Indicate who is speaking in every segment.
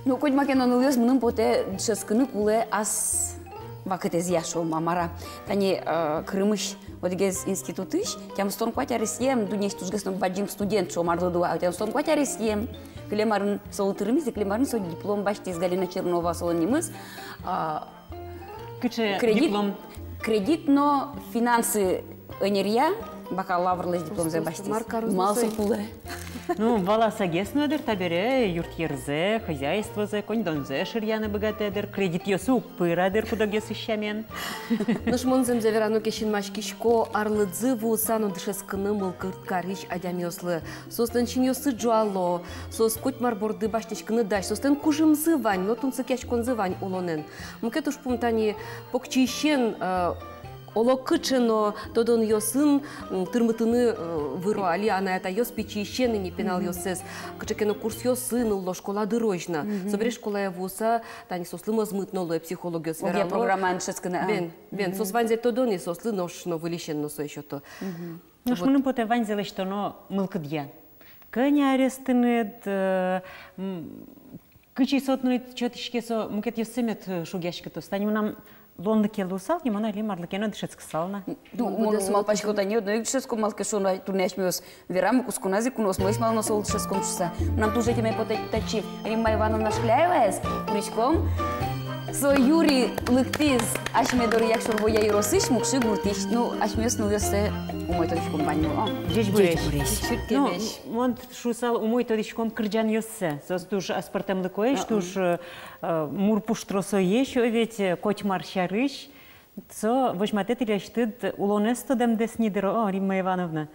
Speaker 1: Ну, хоть макен он улез, мным поте шескыны куле ас вакытез яшо мамара. Тани крымыш одегез институтыш, тям стон кватярисьем, дунеш тужгесном баджим студент шо марлыдуа, тям стон кватярисьем. Клемарын солтырымыз, клемарын со диплом баштиз Галина Чернова солонимыз.
Speaker 2: Диплом.
Speaker 1: Кредит, но финансы энергия, бакалаврлы диплом за баштиз. Малсы пуле.
Speaker 2: Ну, валаса геснодер табере, юртьерзе, хозяйствозе, коньдонзе, ширьяны богатедер, кредит йосу пырадер, куда гесыщамен.
Speaker 3: Наш монзем заверану кешин машкишко, арлыдзы вусану дышескыны мылкырт кариш адямёслы. Состан чиньосы джуало, сос котмар борды баштишкыны даш, состан кужымзы вань, но тунцы кешконзы вань улонен. Мкет уж пумтани покчищен Олокычено тодон йосын тырмытыны выруали, она это йос печищены не пенал йосес. Кычекено курс йосын уло школа дырожна. Собери школа явуса, тани сослы мазмытноло психология сфера.
Speaker 1: Я программа аншескана.
Speaker 3: Бен, сос ванзе тодони сослы ношно вылищен носо еще то.
Speaker 2: Ну что мы поте ванзели что но мылкадья. Коня арестынет, кычи сотнует чётышке со мукет йосемет шугяшка то станем нам Лонда келусал, не мона ли марлы кена дышецк сална.
Speaker 1: Ну, мы смал пачку тани, но их дышецку малке шо на тунеш мёс верам кускунази кунос мы смал на сол дышецком часа. Нам туже эти мей потачи. Римма Ивановна Шкляевая с причком. Со Юрий лыктиз, аж медор як шурбо я и росыш мукши гуртиш. Ну, аж мёс ну ёсе умой тодичком баню.
Speaker 2: Дечь буреш. Ну, он шусал умой тодичком кырджан ёсе. Сос туж аспартем лыкоеш, туж мурпуштросо ещё ведь коть маршарыш. Со возьматет или штыд улонесто демдес нидеро, Римма Ивановна.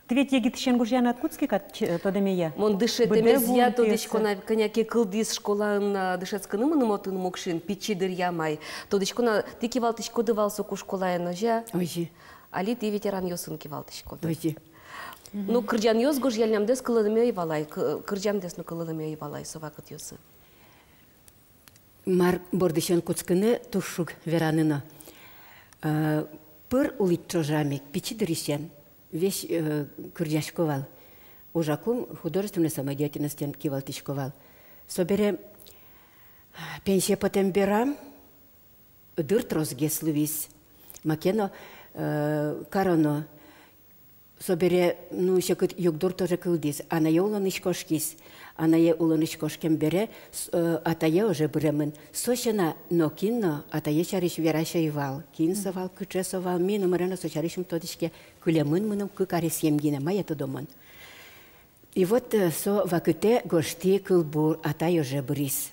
Speaker 2: Ты ведь егит шенгуржан откудски кат то демея.
Speaker 3: Мон дышет демезья то дичко на коняке кылдис школа на дышецканы мынымотын мокшин пичидыр ямай. То дичко на ты кивалтышко дывался ку школа ножа.
Speaker 1: Ой.
Speaker 3: Али ты ветеран ёсын кивалтышко.
Speaker 1: Ой.
Speaker 3: Ну кырджан ёс гож ялнямдес кылыдыме ивалай, кырджамдес ну кылыдыме ивалай совакыт ёсы.
Speaker 4: Мар бордышен куцкыны тушук вераныно. Пыр улит чожамик пичидырисен. Весь кырджашковал. Ужакум художественной самодеятельности кивалтышковал. Собере пенсия потом берам, дырт розгес лувис. Макено кароно. Собере, ну, еще кыт югдур тоже кылдис. Она е уланышкошкис. Она е уланышкошкем бере, атае уже бремен. Сощена но кинно, атае чариш вераша ивал. Кинсовал, кычесовал, мину мрено сочаришем тодишке кулемын мыным кыкарис емгине, мая то домон. И вот со вакыте гошти кылбур атае уже брис.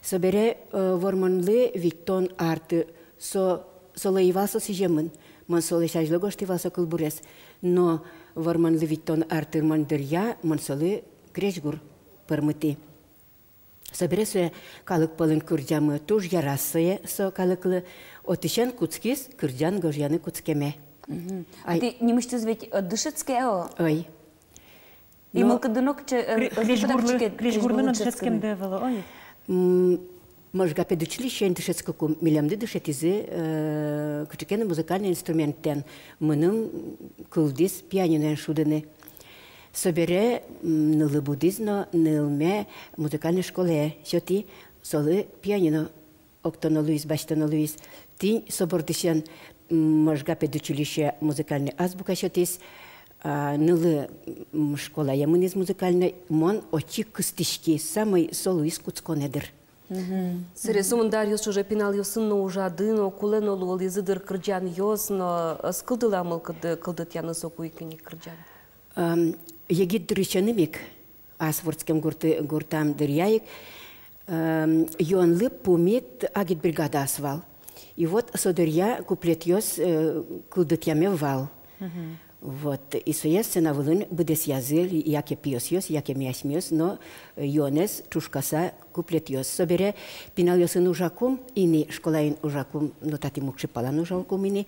Speaker 4: Собере вормонлы виттон арты со солоивал со сижемын. Мон солы шажлы гошти вал со кылбурес. Но вормонлы виттон арты мандырья, мон солы кречгур пырмыты. Собересуе калык полын кырджамы туж ярасые со калыклы отышен куцкис кырджан гожьяны куцкеме.
Speaker 1: А ты не мыштыз ведь дышецкое?
Speaker 4: Ой.
Speaker 1: И мылкадынок
Speaker 2: кречгурлы на дышецкем девело, ой.
Speaker 4: Можга педучилище дышецкоку милямды дышетизы кычыкены музыкальный инструменттен мыным кылдис пианино шудыны. Собере нылы буддизно, нылме музыкальной школе. Сёти солы пианино октонолуис, баштонолуис. Тинь собордышен можга педучилище музыкальной азбука сётис. Нылы школа ямыныз музыкальной. Мон очи кыстышки, самый солуис куцконедыр.
Speaker 3: Сыресумын дар ёс уже пинал ёсын но уже адыно, кулено луол езыдыр кырджан ёс, но скылдыла мыл кылдыт яны соку икини кырджан.
Speaker 4: Егит дырычанымик, асвордским гуртам дыряек, йонлы пумит агит бригада асвал. И вот содырья куплет ёс кылдыт яме вал. Вот, и соестственно вылын быдес языл, яке пьёс ёс, яке мяс мёс, но йонес чушкаса куплет ёс. Собере пинал ёсын ужакум, ини школаин ужакум, но тати мукши палан ужакум ини.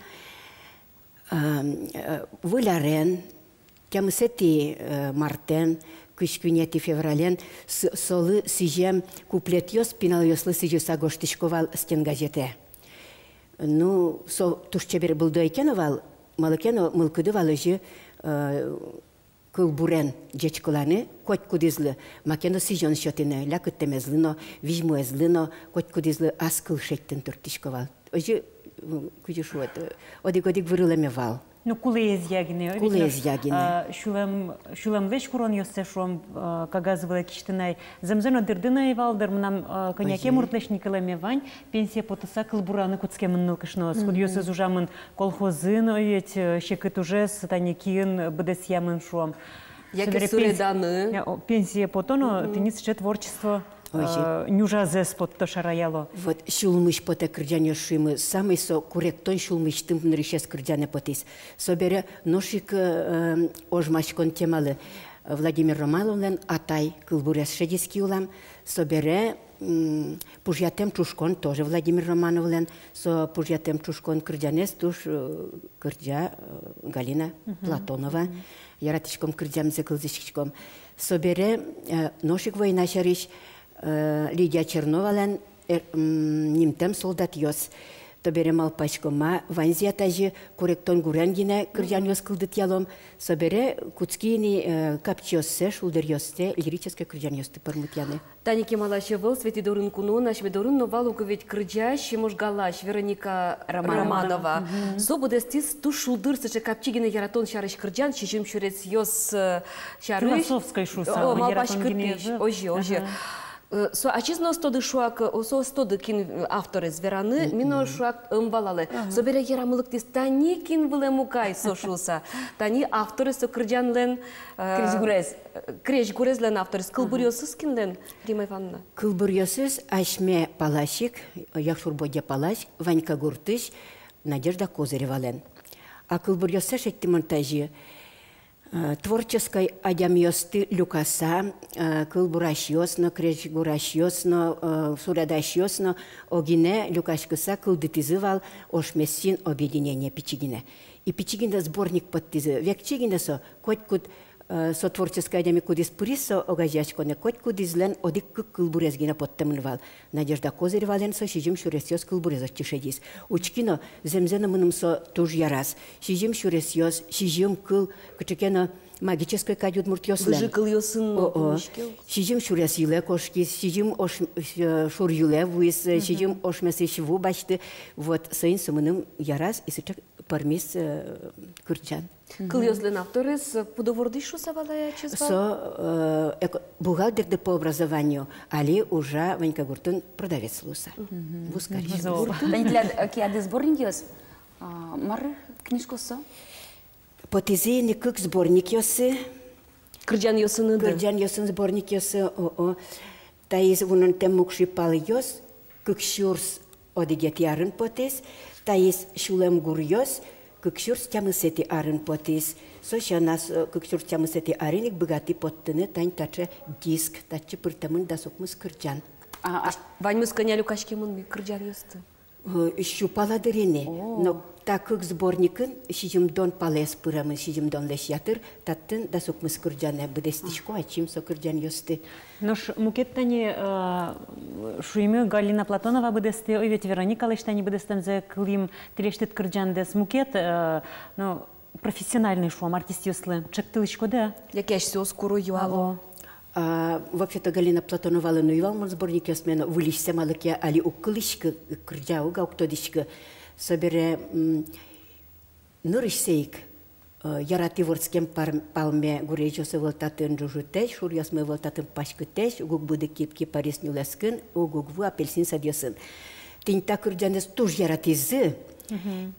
Speaker 4: Вылярен, Кемсети мартен, кышкунети феврален, солы сижем куплет ёс, пинал ёслы сижеса гоштишковал стен газете. Ну, со тушчебер был дойкеновал, малыкено мылкыдывал же кылбурен жечкыланы, коть кудизлы, макено сижон счетыны, лякыттемезлыно, вижмуезлыно, коть кудизлы аз кыл шеттен туртишковал. Ожи, кудишуат, одик-одик вырылемевал.
Speaker 2: Ну, кулез ягине.
Speaker 4: Кулез ягине.
Speaker 2: Шулам веш курон йоссе шум кагазывала киштынай. Замзано дырдына евалдыр, мнам коньяке муртлешникаламе вань, пенсия потыса кылбураны куцкемын нылкышно. Скуд йосыз ужамын колхозын, оет шекыт уже сатаникин быдес ямын шум.
Speaker 3: Яке суреданы.
Speaker 2: Пенсия потоно, ты не счет творчество. Нюжазе спот то шараяло.
Speaker 4: Вот шулмыш поте кырджане шимы, самый со корректон шулмыш тым нрышес кырджане потис. Собере ношик ожмашкон темалы Владимир Романовлен атай кылбурес шедиски улам. Собере пужятем чушкон тоже Владимир Романовлен. Со пужятем чушкон кырджанес туш кырджа Галина Платонова. Яратишком кырджамзе кылзышком. Собере ношик война шариш Лидия Черновален немтем солдат йос. То берем алпачкома, ванзия тажи корректон гурангина кыржан йос кылдыт ялом. Собере куцкини капчоссе, шулдер йосте, лирическое кыржан йосты пармутяны.
Speaker 3: Таники Малашевыл, Светидорын Куну, Нашмедорын, Новалука ведь крыджащ, Можгалаш, Вероника Романова. Собудестис, ту шулдырсыше капчигина яратон шарыш кырджан, чижим шурец йос шарыш.
Speaker 2: Философской шуса.
Speaker 3: О, малпаш кырпиш, ожи. Со ачизно стоды шуак, со стоды кин авторы звераны, мино шуак ымвалалы. Собере ярамылык тис тани кин выле мукай со шуса. Тани авторы со кырджанлен креш гурезлен авторы кылбурьосыз кинлен, Рима Ивановна.
Speaker 4: Кылбурьосыз ашме палашик, яхшурбоде палаш, Ванька Гуртыш, Надежда Козыревален. А кылбурьосыз шетти монтажи творческой адямьосты люкаса, кылбурашьосно, кречгурашьосно, сурадашьосно, огине люкашкаса кылдытызывал ошмессин объединение Пичигине. И Пичигине сборник подтызы. Векчигине со, коть-кут со творческой адями кудис пурисо огажачконе, коть-кут излен одик кылбурезгине подтемнывал. Надежда Козыревален со шижим шуресьос кылбурезос чешедис. Учкино земзена мыным со туж ярас. Шижим шуресьос, шижим кыл, кычекено магической кадют муртьослен.
Speaker 3: Выжи кыл йосын.
Speaker 4: Шижим шурес юле кошки, шижим шур юле вуис, шижим ошмесы шиву бачты. Вот сейн сумыным ярас и сычак пармис кырчан.
Speaker 3: Кыл йослен авторес пудовордышу савалая чезвал?
Speaker 4: Со бухгалтерды по образованию, али уже Ванька Гуртун продавец луса. Вускарич.
Speaker 1: Танитля киады сборник йос? Мар книжку со?
Speaker 4: Потизейный как сборник йосы.
Speaker 3: Кырджан йосыны да?
Speaker 4: Кырджан йосын сборник йосы. Таиз вунун теммукши пал йос, как шурс одигет ярын потис. Таиз шулем гур йос, как шурс тямысети арын потис. Соша нас как шурс тямысети арыник богаты поттыны тань таче диск, таче пыртамын да сокмыс кырджан.
Speaker 3: Ваньмыз коня люкашкемын ми кырджан йосты?
Speaker 4: Щупала дырене, но так как сборникын, шижим дон палес пырамын, шижим дон леш ятыр, таттын да сокмыс кырджане быдестишко, ачим со кырджан йосты.
Speaker 2: Noš muketani šuimi Галина Платонова быдесте, ой ведь Вероника Лештани быдестем за клим телештет кырджандес мукет, ну профессиональный шум, артист йослы, чек тылышко да?
Speaker 3: Яке все скоро юало.
Speaker 4: Вообще-то Галина Платонова лануевал мон сборник йосмена вылишься малыке, али укылышка кырджау гауктодышка собере нурышсейк. Ярати ворскем палме гурежосы волтатын жужутеш, шурьосмы волтатын пашкытеш, угук буды кипки парис нюлескын, угук ву апельсин садьосын. Тинь та кырджанес туж яратизы,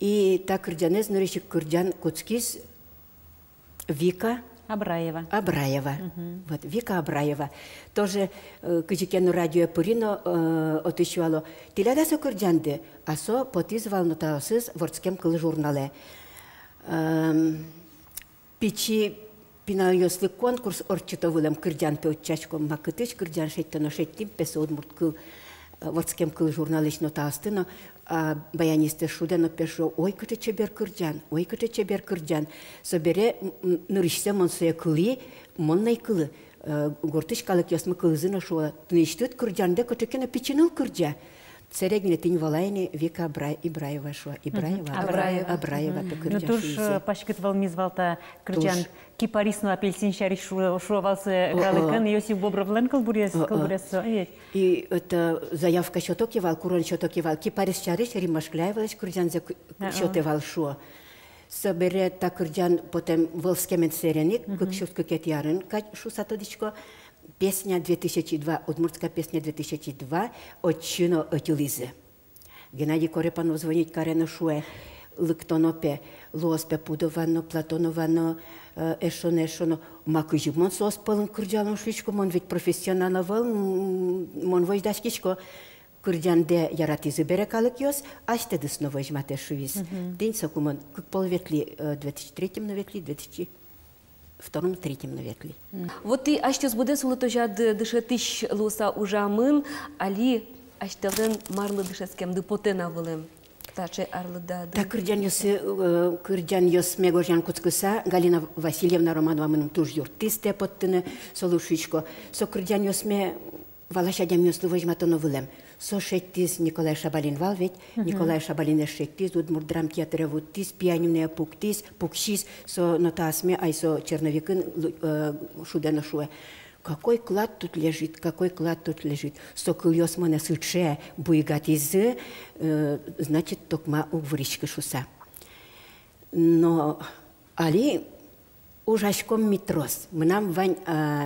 Speaker 4: и та кырджанес нурышик кырджан куцкис Вика
Speaker 2: Абраева.
Speaker 4: Вот, Вика Абраева. Тоже кычекену радио Пурино отыщувало. Тиляда со кырджанды, а со потизвал нотаосыз ворскем кыл журнале. Пичи пинайослы конкурс орчитовылым кырджан пеутчачком макытыш кырджан шеттено шеттим песод мурткыл ворскем кыл журналыш нотаостыно баянисты шудено пешо ой кыты чебер кырджан собере нырышсе монсуя кыли моннай кылы гортыш калык ясмы кылызына шуа тыныштыт кырджанды кытыкена пичиныл кырджа Церегвіне тінь волайні Віка Ібраєва шуа. Абраєва то
Speaker 2: Ну туж пашкет волми звалта кырджан кипарисну апельсин шариш шуавалсы галыкын Йосиф Бобровлен калбурес.
Speaker 4: И это заявка счетокивал, курон счетокивал. Кипарис шариш римашкляевалась, кырджан счетовал шуа. Собере та кырджан потом волскемен сереник, как шутка кетярын, шусатодичко. Песня 2002, удмуртская песня 2002, от Чино от Лизы. Геннадий Корепанов звонит Карена Шуэ, Лыктонопе, Лоспе Пудовано, Платоновано, Эшоно. Маку жимон сос полон кырджаном швичко, мон ведь профессионально вол, мон вождашкичко. Кырджан де яратизы берекалык йос, аште дысно вожмате швиз. День сокумон, как полветли 2003 навекли, 2002-2003 навекли.
Speaker 3: Вот ты аштес буде сулатожа дышетыш луса ужамын, али аштелден марлы дышескем дыпотена вылым. Таче арлыда.
Speaker 4: Так кырджан йос мегоржан куцкыса, Галина Васильевна Романова мыным туж юртисте поттыны солушичко. Со кырджан йос ме валашадям йослы вожматоно вылым. Со шеттиз Николай Шабалин вал ведь, Николай Шабалин шеттиз, удмурдрам театре вуттиз, пианимне пуктиз, пукшиз, со нотасме, ай со черновикын шудено шуэ. Какой клад тут лежит, какой клад тут лежит. Со кыльёс мана сыче буйгатизы, значит, токма угвричка шуса. Но али ужашком митрос. Мнам вань,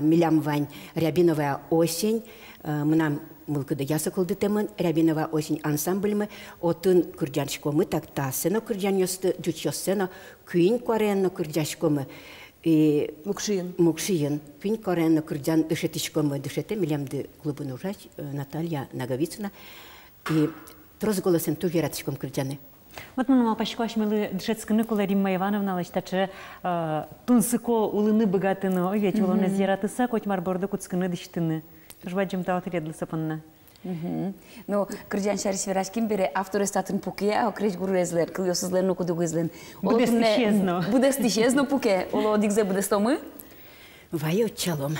Speaker 4: милям вань, рябиновая осень, мнам мылкыда ясыкылды темын, рябиновая осень ансамбльмы, отын кырджаншкомы тактасыно кырджаньёсты, джучёсыно, күйін коренно кырджашкомы. Мукшиин. Күйін коренно кырджан дышетишкомы, дышете, милямды клубын ужач, Наталья Наговицына. И трос голосен туж яратышком кырджаны.
Speaker 2: Вот мы пашкош милы дышецкыны кола Римма Ивановна лачтачы тунсыко улыны богатыны, ведь улыны зиратыса котмар борды куцкыны дыштыны. Жваджим та отредлы сапанна.
Speaker 1: Но кырджан шариш верашкин бере авторы статын пуке, а окреш гурезлер, кыльосызлер ну куду гызлен.
Speaker 2: Будес тишезно.
Speaker 1: Будес тишезно пуке, оло дигзе будес томы?
Speaker 4: Вайо чалом.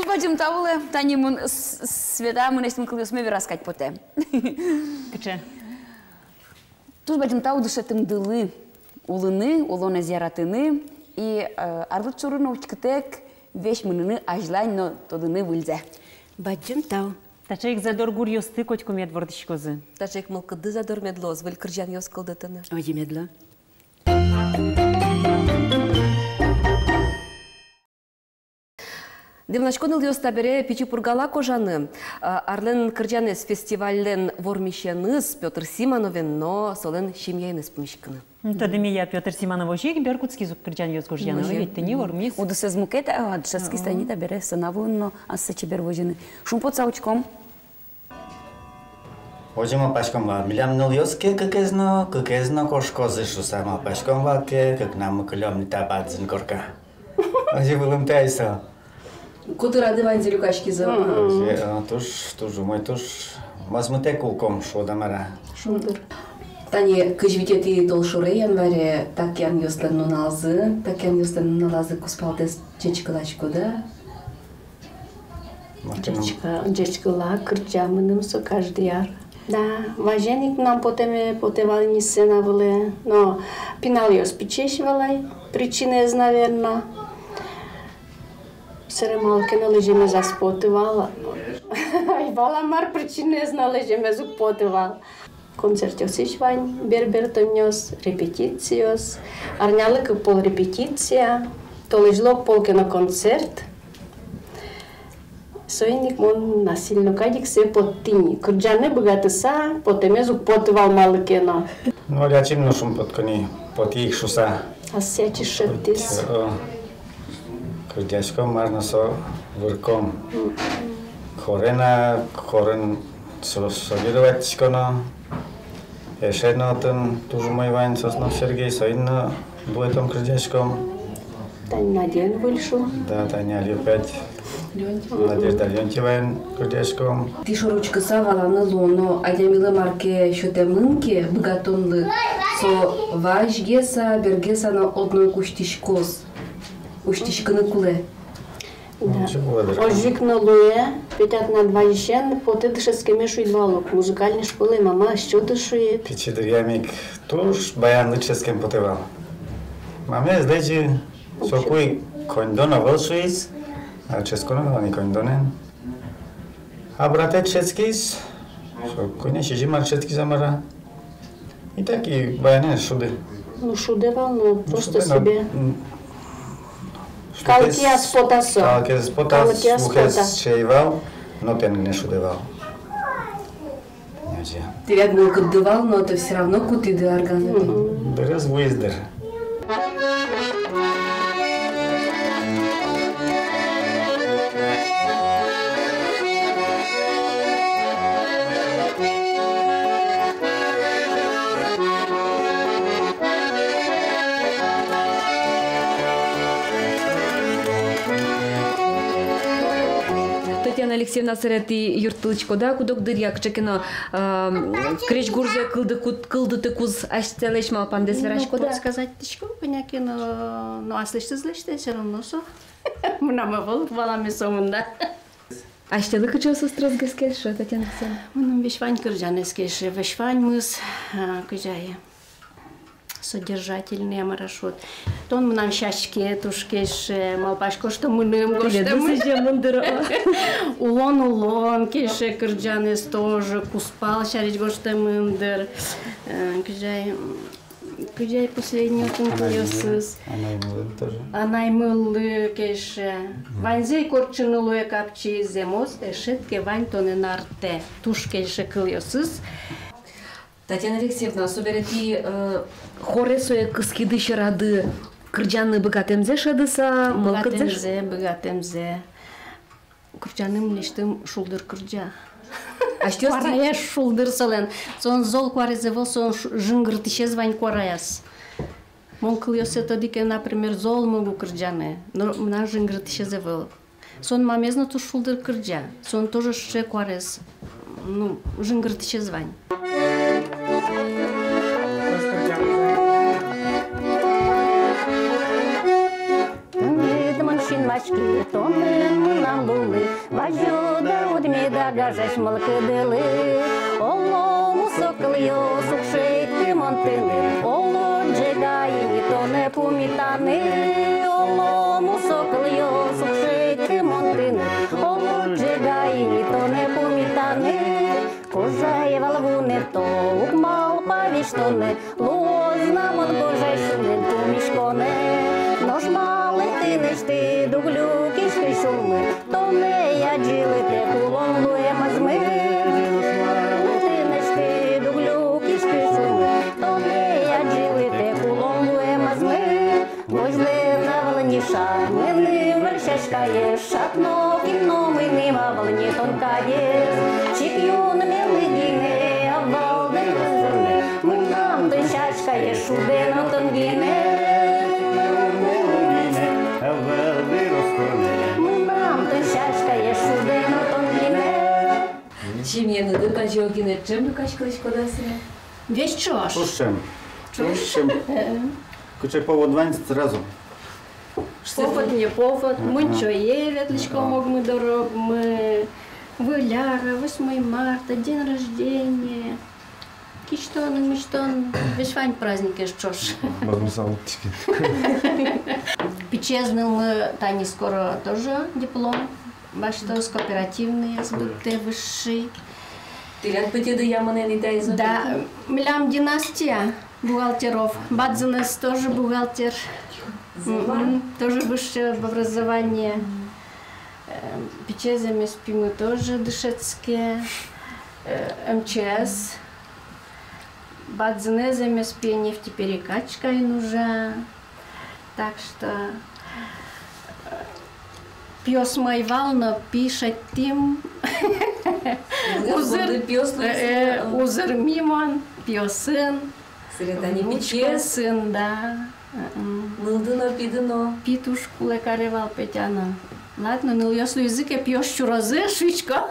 Speaker 1: Тут бачим тавле, та ні мун свята, ми не кли осмі вираскать поте.
Speaker 2: Киче?
Speaker 1: Тут бачим тавле, що тим дили улини, улоне зяратини, і арлы чурыны учкытек, веш мыныны ажлань, но тодыны выльзе.
Speaker 4: Бачым тау.
Speaker 2: Тачаик задор гур йосты котьку мед вордышкозы.
Speaker 3: Тачек мылкыды задор медлоз, выл кыржан йос кылдытыны.
Speaker 4: Оди медло.
Speaker 3: Демначконыл йоста бере пичи пургала кожаны. Арлен кыржанес фестивален вормишеныз Петр Симановен, но солен шимьяйныз пымышкыны.
Speaker 2: Тадыми я Петр Симонов ожек, беркутский зук кырджан йос гожьяны. Ведь ты не вормис.
Speaker 1: Уду се змукете, а дшески станита бере санавун, но ассе чебер вожины. Шумпот саучком.
Speaker 5: Ожима пашком ва милям йоске какезно кошкозы шусама пашком ва как нам клём не табадзин корка. Оди вылым тайса.
Speaker 3: Куды рады ванзелю качки за...
Speaker 5: Туж мой туж мазмыте кулком шодамара.
Speaker 3: Шумдыр. Тани кыжвитети толшуре январе так ян йостан налазы куспалтес чечкалачко, да?
Speaker 6: Джечкала, кырджамыным со каждый яр. Да, важеник нам потевали не сценавали, но пинал ее спичешивалай, причина есть, наверное. Саремалки належиме заспотывала. Айбала мар причина есть, належиме зупотывал. Концерт осичвань, бербертом нес, репетициос, арнялык пол репетиция, то лежлок полки на концерт. Сойник мон насильно кадик се подтини. Кырджаны богатыса, потемезу потывал малыкена.
Speaker 5: Ну, рячим ношум подкони, потих шуса.
Speaker 6: А сечи шептис.
Speaker 5: Кырдяшком марно со вырком. Хорен собироватчконо. Ешеднотын тужмой вайн сосно Сергей Сойно дуэтом кырдяшком.
Speaker 6: Тань на день выльшу.
Speaker 5: Да, Таня опять. Надежда Леонтьева кырдяшком.
Speaker 3: Ти шоручка саваланы лоно, адямилы марке шөтемынке богатонлы, со важгеса, бергеса на одной куштишкоз. Куштишканы куле.
Speaker 6: Да. Ожик на луе, пятят на два ещен, потедышеские мешу идвалок. Музыкальной школы мама что дышует.
Speaker 5: Пичидриямик туш баян лыческим потевал. Маме сдачи сокуй кондона волшуиц, а ческона не кондонен. А брате ческис, сокуйня шижимар чески замара. И таки баяне шуды.
Speaker 6: Ну шудевал, ну просто себе. Калкиас потасо.
Speaker 5: Калкиас потас, ухес шейвал, но тен не шудевал.
Speaker 3: Ты ряд был кудывал, но это все равно кутыды органы.
Speaker 5: Берез выездер.
Speaker 3: Татьяна Алексеевна сырети юртылычко да кудок дыряк чекино креч гурзе кылды куз аштелеш малпан десверашко да.
Speaker 6: Сказать, тишко, поняки, но а слышите, все равно со. Мына был, валами сомында.
Speaker 3: Аштелы кычосы строзгескел, что Татьяна Алексеевна?
Speaker 6: Мыным вешвань кырджанескеше, вешвань мыс, кыжае. Содержательный маршрут. Тон мы нам щачки, тушкеш, малпашко, что мыным, улон, кеше кырджанес тоже, куспал, шарить гошта мындыр. Кыжай последний тункуёсыз. Анаймылы кеше. Ванзей корчынылуе капчи земоз, эшетке вань тонен арте. Туш кеше кылёсыз.
Speaker 3: Татьяна Алексеевна, соберети хоресуе кыскиды шырады кырджаны богатемзе шадыса, мылкыдзеш?
Speaker 6: Богатемзе. Кырджаным нештым шулдыр кырджа.
Speaker 3: А что
Speaker 6: Квараяш шулдыр сален. Сон зол кварезевол, сон жынгыр тишез вань квараяс. Мон кыльёсе тодике, например, зол могу кырджаны, но мна жынгыр тишезевол. Сон мамезно ту шулдыр кырджа. Сон тоже ше кварез. Ну, жынгыр тишез вань. машки, тонны мы нам були, бажуда удміда гажаш малкидили. Олому соколью сукшити монтини, оло джегаїні, то не помітани. Олому соколью сукшити монтини, оло джегаїні, то не помітани. Кожає валвуне, то укмал павіштоне, лозна мон божай шулен помішконе. Нож мали ти не шти, дуглю кішки шуми, то не я джили те кулон лує мазми. Ти не шти, дуглю кішки шуми, то не я джили те кулон лує мазми. Возьми на волні шармини, вершешкає, шатно кінно ми нема волні тонкає. Чіп'ю на мелодіне, а валден розумне, ми нам дощачкає, шудено тонгіне. Нам дощачкає, шудено тонгіне.
Speaker 3: Чим є не дота жогіне, чим докачкались кодасне?
Speaker 6: Весь чош.
Speaker 5: Puszczam. Kurczę, powodwanie zrazu.
Speaker 6: Повод не повод, ми чоє, ветличко мог мы дорог, мы выляра, 8 марта, день рождения. Киштон, миштон, весь вань праздник чош. Печезный мы, Тани, скоро тоже диплом. Бачите, с кооперативный, с БТ высший.
Speaker 3: Ти як пити я мене не дай за.
Speaker 6: Да, млям династия бухгалтеров. Бадзинес тоже бухгалтер. Тоже высшее образование. Печезами спим мы тоже дышецкие. МЧС. Бадзинезами спи нефтеперекачка и нужа. Так что пьес мой вално пишет тим. Узер мимон, пьесен.
Speaker 3: Середані
Speaker 6: Внучка
Speaker 3: печез.
Speaker 6: сын, да.
Speaker 3: Милдино, підино.
Speaker 6: Пітушку лекаревал Петяна. Ладно, ну если язык пьешь чуразе, швичка.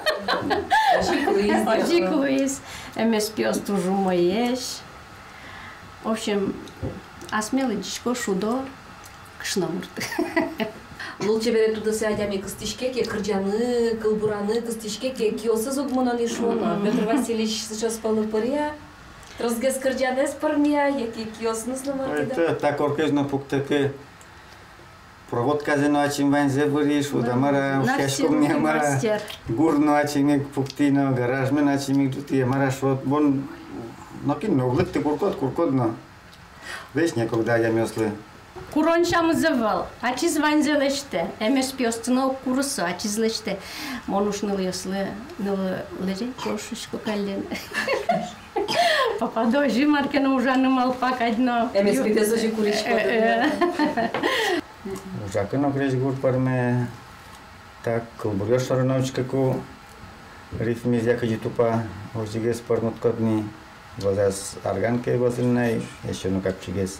Speaker 6: Очікуєсь. Емес пьес тоже моєш. В общем, а смелый дичко шудо кшнамурты.
Speaker 3: Лучше бере туди сядями кыстишке, ке кырджаны, кылбураны, кыстишке, ке киосы зугмонан ишона. Петр Васильевич сейчас полупыря. Розгез кырджаны спармия, яки киосны снамакида.
Speaker 5: Это так оркезно пуктаки. Проводка зено ачим вензе выриш, удамара, ушешком не мара. Гурно ачимик пуктино, гаражмен ачимик дути, мара шот. Бон, накин, но влык ты куркот, Весь некогда я мёслы.
Speaker 6: Куроншамы завал, ачиз ванзелеште. Эмес пьёстыно курсу, ачиз леште. Монуш ныл ёслы, ныл лежи, кошушку каллен. Попадожи маркена ужаны малпак одно.
Speaker 3: Эмес пидезожи куришко.
Speaker 5: Ужакано креш гур парме. Так, кылбурёш сороновичкаку. Рифмиз якаджи тупа, ожигес парноткодни. Возас арганке возылнай, еще ну как чигес.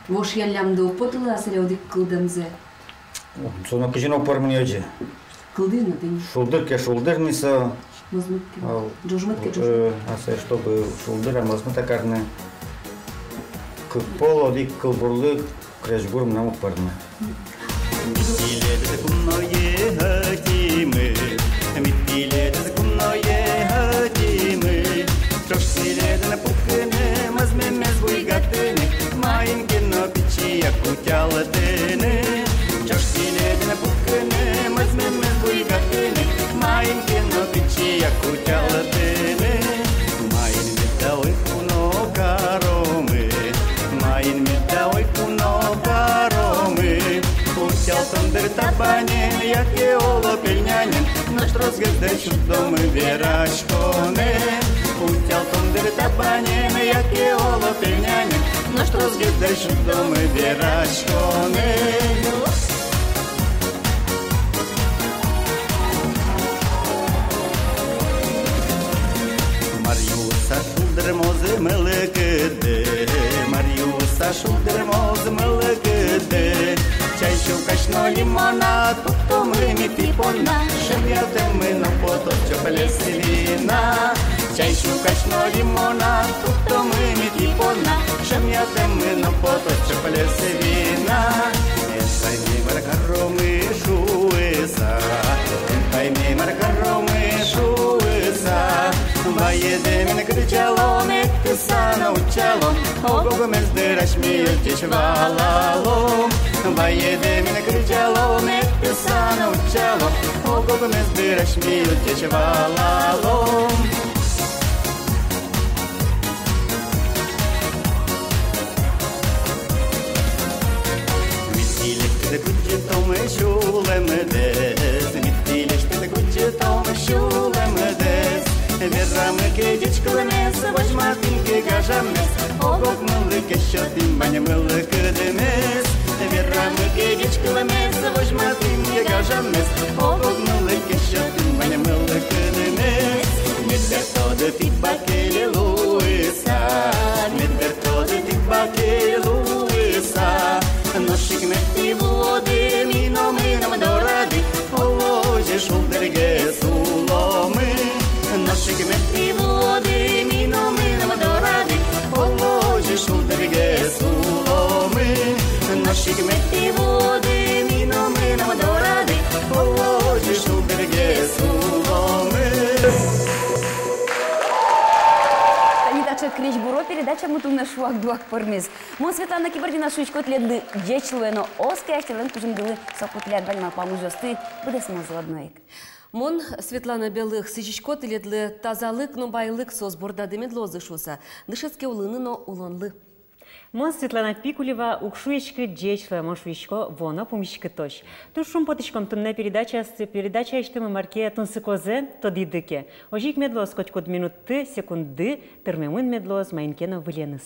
Speaker 3: Вош ялям да употыла асыреудик кылдымзе.
Speaker 5: Соно кыжино пармни оджи.
Speaker 3: Кылдырны день.
Speaker 5: Шулдырниса.
Speaker 3: Мазмытки. Джужмытки.
Speaker 5: Асе, чтобы шулдыра мазмыта карны. Кыпол одик кылбурлык креш гур мнаму парме.
Speaker 7: Трошсиледна пукне, мазмемез буйгатыны, маим кино печи, якутялатыны. Трошсиледна пукне, мазмемез буйгатыны, маим кино печи, якутялатыны. Маин медовый куно коромы, маин медовый куно коромы. Путял тондыр табанин, яке оло пельнянин, наш розгездай чудомы верашконы. Путял тондыр табанин, яке оло пельнянин, наш розгездай чудомы верашконы. Mariusa şuldırmoz mılıkıdı, Mariusa şuldırmoz mılıkıdı. Чай шукашно лимона, тут мы не пипона, шемьяты мы на фото чоплеселина. Чай шукашно лимона, тут мы не пипона, шемьяты мы на фото чоплеселина. Эсай не варкаромы шу. Огогомез дырашми ютич валалом. Ваеде меня кричалом, это сана учалом. Огогомез дырашми ютич валалом. Vittileşti kuccetom şulemedes. Vittileşti kuccetom şulemedes. Verramı ke dичкалемес, возьматин ke гажамес. Огок мылы ke şotim banya mылы kıdemez. Verramı ke dичкалемес, возьматин ke гажамес. Огок mылы ke şotim banya mılы kıdemez. Midber todı tibakele luisa. Midber todı tibakele luisa. Ношик мети води, мино мином доради. Положи шулдерге суломи. Ношик мети води, мино мином доради. Положи шулдерге суломи. Ношик мети води, мино мином доради. Положи шулдерге суломи.
Speaker 1: Крич буро передача мутулна шуак дуак пырмез. Мон Светлана Кибардина шуичкот ледлы джечлуэно оская штелен кужимдылы сокутлят бальма памужосты быдес мозладноек.
Speaker 3: Мон Светлана Белых сычичкот ледлы тазалык, но байлык созборда демедлозы шуса. Дышецке улыны, но улонлы.
Speaker 2: Мон Светлана Пикулева укшуечка джечлуэ мошвичко вона помещика точ. Тут шум потычком тунна передача что мы марке тунсыкозе то дидыке. Ожик медлоз котькод минуты секунды термемын медлоз майнкена выленыс.